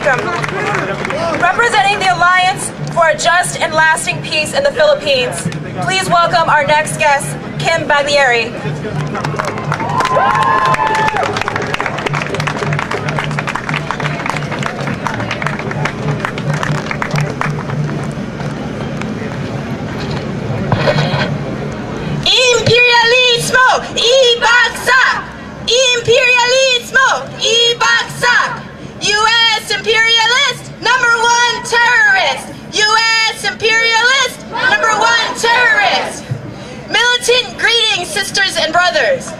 welcome. Representing the Alliance for a Just and Lasting Peace in the Philippines, please welcome our next guest, Kim Baglieri. Imperialismo, ibagsak! Imperialismo, ibagsak! U.S. imperialist, #1 terrorist! U.S. imperialist, #1 terrorist! Militant greetings, sisters and brothers.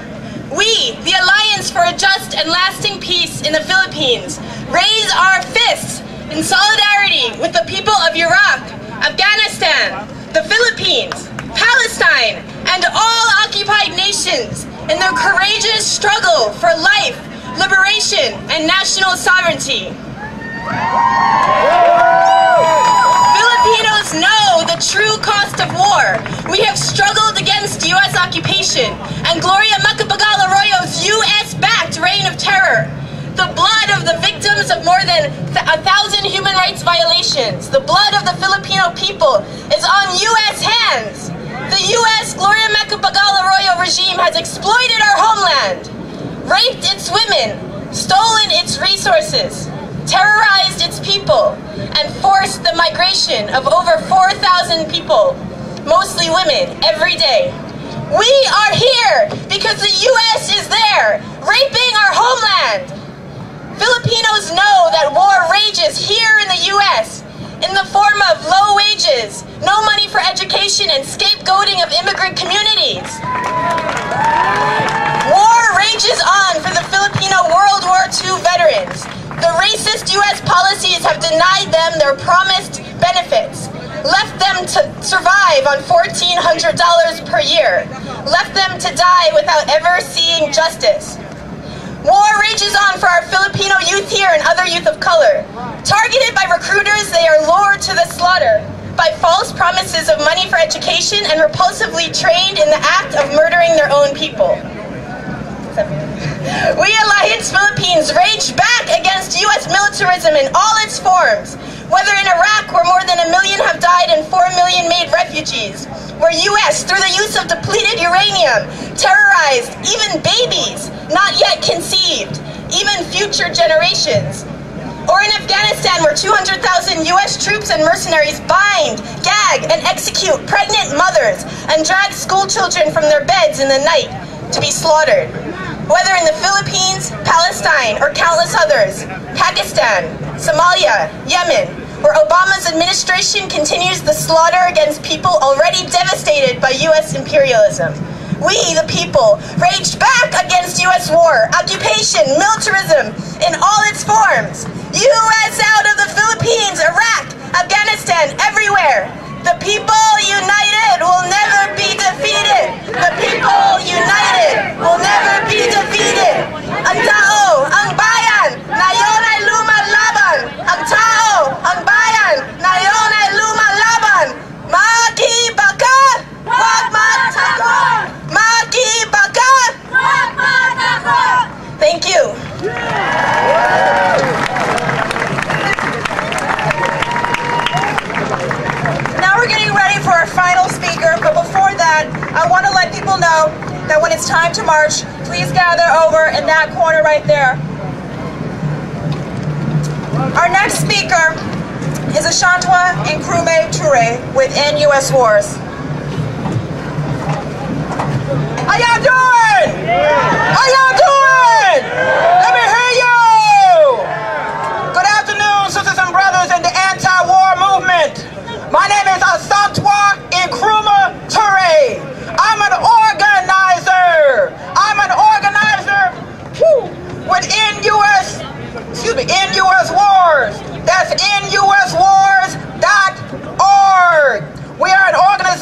We, the Alliance for a Just and Lasting Peace in the Philippines, raise our fists in solidarity with the people of Iraq, Afghanistan, the Philippines, Palestine, and all occupied nations in their courageous struggle for life, liberation, and national sovereignty. Filipinos know the true cost of war. We have struggled against U.S. occupation and Gloria Macapagal-Arroyo's U.S.-backed reign of terror. The blood of the victims of more than 1,000 human rights violations, the blood of the Filipino people, is on U.S. hands. The U.S. Gloria Macapagal-Arroyo regime has exploited our homeland, raped its women, stolen its resources, terrorized its people, and forced the migration of over 4,000 people, mostly women, every day. We are here because the U.S. is there, raping our homeland. Filipinos know that war rages here in the U.S. in the form of low wages, no money for education, and scapegoating of immigrant communities. War rages on for the Filipino World War II veterans. The racist U.S. policies have denied them their promised benefits, left them to survive on $1,400 per year, left them to die without ever seeing justice. War rages on for our Filipino youth here and other youth of color. Targeted by recruiters, they are lured to the slaughter by false promises of money for education and repulsively trained in the act of murdering their own people. We Alliance Philippines rage back against U.S. militarism in all its forms, whether in Iraq, where more than 1 million have died and 4 million made refugees, where U.S., through the use of depleted uranium, terrorized even babies not yet conceived, even future generations, or in Afghanistan, where 200,000 U.S. troops and mercenaries bind, gag, and execute pregnant mothers and drag school children from their beds in the night to be slaughtered. Whether in the Philippines, Palestine, or countless others, Pakistan, Somalia, Yemen, where Obama's administration continues the slaughter against people already devastated by U.S. imperialism. We, the people, raged back against U.S. war, occupation, militarism in all its forms. U.S. out of the Philippines, Iraq, Afghanistan, everywhere. The people united will never be defeated. The people united will never be defeated. Ang tao, ang bayan, ngayon ay lumalaban. Ang tao, ang bayan, ngayon ay lumalaban. Makibaka, wag matakot. Makibaka, wag matakot. Thank you. We're getting ready for our final speaker, but before that, I want to let people know that when it's time to march, please gather over in that corner right there. Our next speaker is Ashantwa Nkrumah Ture with End U.S. Wars. How y'all doing? How y'all doing? Let me hear you! Good afternoon, sisters and brothers in the anti-war movement. My name is Ashantwa Nkrumah Ture. I'm an organizer. With End U.S. Wars. That's NUSWars.org. We are an organization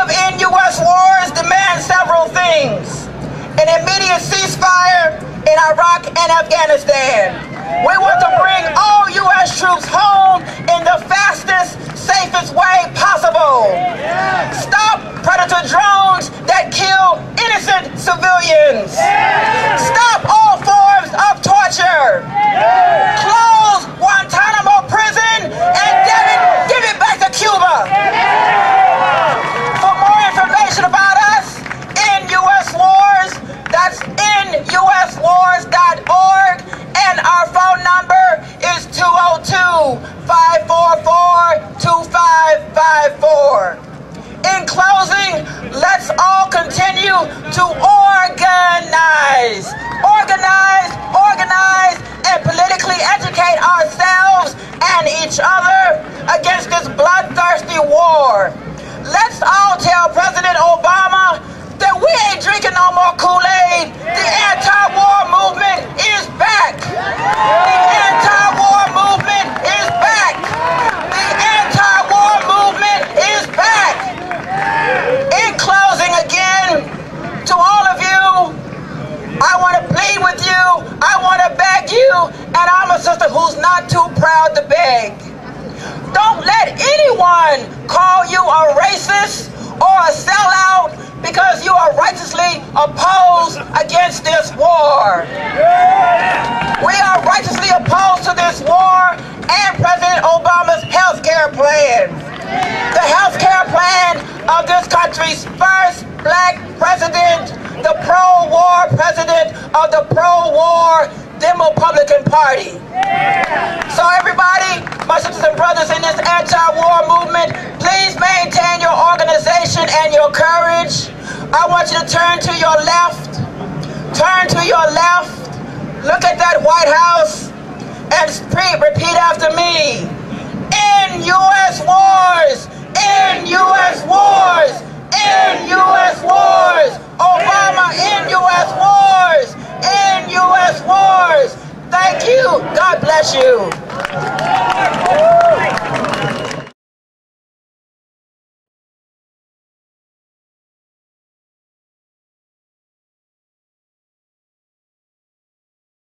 of end U.S. wars demands several things. An immediate ceasefire in Iraq and Afghanistan. We want to bring all U.S. troops home in the fastest, safest way possible. Stop predator drones that kill innocent civilians. Stop all forms of torture. Close Guantanamo prison and give it back to Cuba. For more information about us, End U.S. Wars, that's enduswars.org, and our phone number is 202-544-2554. In closing, let's all continue to organize, and politically educate ourselves and each other against this bloodthirsty war. Let's all tell President Obama that we ain't drinking no more Kool-Aid. The anti-war movement is back. The anti-war movement is back. The anti-war movement is back. In closing again, to all of you, I want to plead with you, I want to beg you, and I'm a sister who's not too proud to beg. Don't let anyone call you a racist or a sellout because you are righteously opposed against this war. We are righteously opposed to this war and President Obama's health care plan. The health care plan of this country's first black president, the pro-war president of the pro-war Democratic Party. So everybody, my sisters and brothers in this anti-war movement, please maintain your organization and your courage. I want you to turn to your left. Turn to your left. Look at that White House and repeat after me. End U.S. wars! End U.S. wars! End U.S. wars! Obama, end U.S. wars! End U.S. wars! Thank you. God bless you.